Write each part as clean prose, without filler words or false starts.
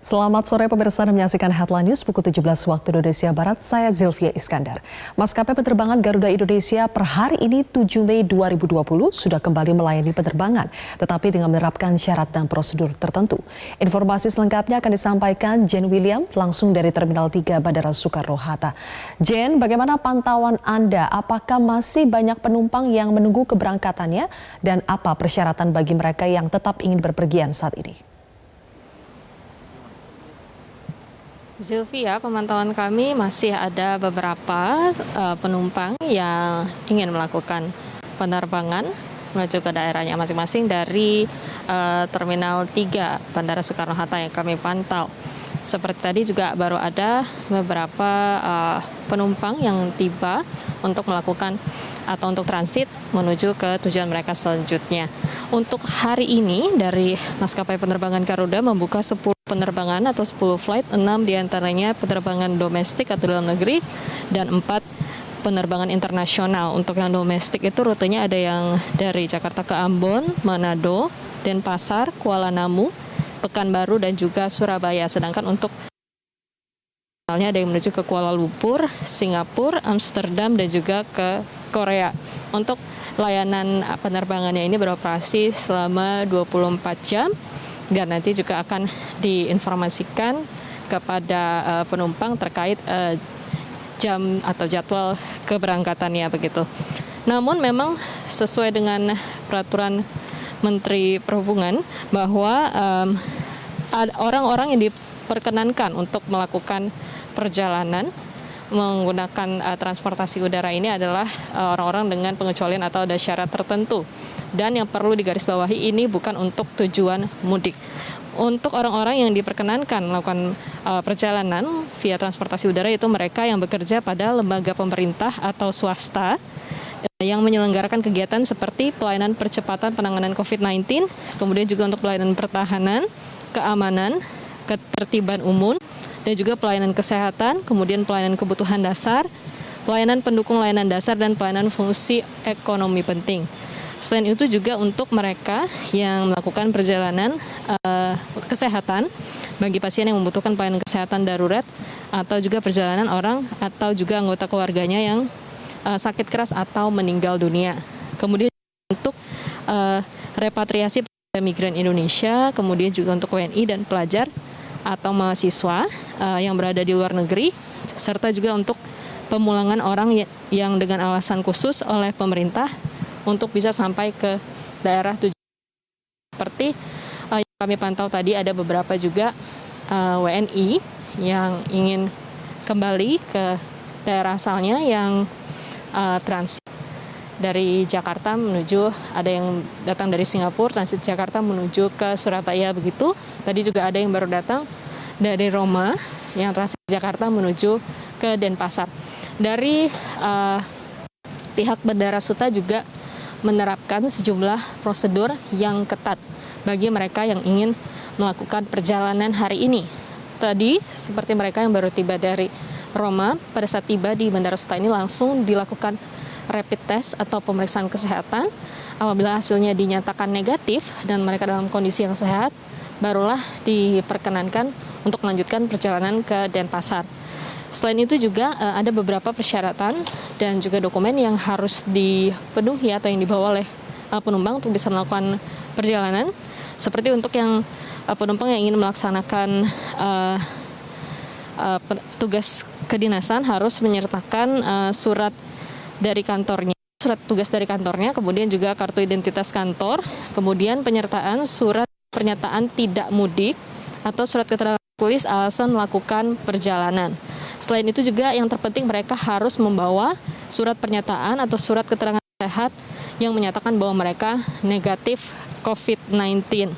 Selamat sore pemirsa, Anda menyaksikan Headline News pukul 17 waktu Indonesia Barat. Saya Zilvia Iskandar. Maskapai penerbangan Garuda Indonesia per hari ini 7 Mei 2020 sudah kembali melayani penerbangan, tetapi dengan menerapkan syarat dan prosedur tertentu. Informasi selengkapnya akan disampaikan Jen William langsung dari Terminal 3 Bandara Soekarno-Hatta. Jen, bagaimana pantauan Anda? Apakah masih banyak penumpang yang menunggu keberangkatannya? Dan apa persyaratan bagi mereka yang tetap ingin berpergian saat ini? Zilvia, pemantauan kami masih ada beberapa penumpang yang ingin melakukan penerbangan menuju ke daerahnya masing-masing dari Terminal 3 Bandara Soekarno-Hatta yang kami pantau. Seperti tadi juga baru ada beberapa penumpang yang tiba untuk melakukan atau untuk transit menuju ke tujuan mereka selanjutnya. Untuk hari ini dari maskapai penerbangan Garuda membuka 10 penerbangan atau 10 flight, 6 diantaranya penerbangan domestik atau dalam negeri dan 4 penerbangan internasional. Untuk yang domestik itu rutenya ada yang dari Jakarta ke Ambon, Manado, Denpasar, Kuala Namu, Pekanbaru dan juga Surabaya. Sedangkan untuk misalnya ada yang menuju ke Kuala Lumpur, Singapura, Amsterdam dan juga ke Korea. Untuk layanan penerbangannya ini beroperasi selama 24 jam dan nanti juga akan diinformasikan kepada penumpang terkait jam atau jadwal keberangkatannya begitu. Namun memang sesuai dengan peraturan Menteri Perhubungan bahwa orang-orang yang diperkenankan untuk melakukan perjalanan menggunakan transportasi udara ini adalah orang-orang dengan pengecualian atau ada syarat tertentu. Dan yang perlu digarisbawahi ini bukan untuk tujuan mudik. Untuk orang-orang yang diperkenankan melakukan perjalanan via transportasi udara itu mereka yang bekerja pada lembaga pemerintah atau swasta yang menyelenggarakan kegiatan seperti pelayanan percepatan penanganan COVID-19, kemudian juga untuk pelayanan pertahanan, keamanan, ketertiban umum, dan juga pelayanan kesehatan, kemudian pelayanan kebutuhan dasar, pelayanan pendukung layanan dasar, dan pelayanan fungsi ekonomi penting. Selain itu juga untuk mereka yang melakukan perjalanan kesehatan bagi pasien yang membutuhkan pelayanan kesehatan darurat atau juga perjalanan orang atau juga anggota keluarganya yang sakit keras atau meninggal dunia. Kemudian untuk repatriasi migran Indonesia, kemudian juga untuk WNI dan pelajar atau mahasiswa yang berada di luar negeri, serta juga untuk pemulangan orang yang dengan alasan khusus oleh pemerintah untuk bisa sampai ke daerah tujuan. Seperti yang kami pantau tadi ada beberapa juga WNI yang ingin kembali ke daerah asalnya yang transit dari Jakarta menuju, ada yang datang dari Singapura, transit Jakarta menuju ke Surabaya begitu. Tadi juga ada yang baru datang dari Roma yang transit Jakarta menuju ke Denpasar. Dari pihak Bandara Suta juga menerapkan sejumlah prosedur yang ketat bagi mereka yang ingin melakukan perjalanan hari ini. Tadi seperti mereka yang baru tiba dari Roma, pada saat tiba di Bandara Suta ini langsung dilakukan rapid test atau pemeriksaan kesehatan. Apabila hasilnya dinyatakan negatif dan mereka dalam kondisi yang sehat, barulah diperkenankan untuk melanjutkan perjalanan ke Denpasar. Selain itu juga ada beberapa persyaratan dan juga dokumen yang harus dipenuhi atau yang dibawa oleh penumpang untuk bisa melakukan perjalanan. Seperti untuk yang penumpang yang ingin melaksanakan tugas kedinasan harus menyertakan surat dari kantornya, surat tugas dari kantornya, kemudian juga kartu identitas kantor, kemudian penyertaan surat pernyataan tidak mudik atau surat keterangan tulis alasan melakukan perjalanan. Selain itu juga yang terpenting mereka harus membawa surat pernyataan atau surat keterangan sehat yang menyatakan bahwa mereka negatif COVID-19.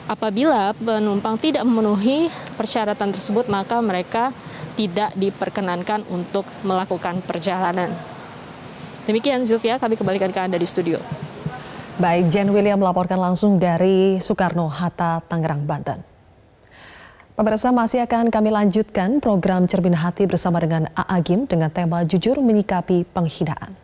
Apabila penumpang tidak memenuhi persyaratan tersebut, maka mereka tidak diperkenankan untuk melakukan perjalanan. Demikian Zilvia, kami kembalikan ke Anda di studio. Baik, Jen William melaporkan langsung dari Soekarno-Hatta, Tangerang, Banten. Pemirsa, masih akan kami lanjutkan program Cermin Hati bersama dengan A.A. Gim dengan tema Jujur Menyikapi Penghinaan.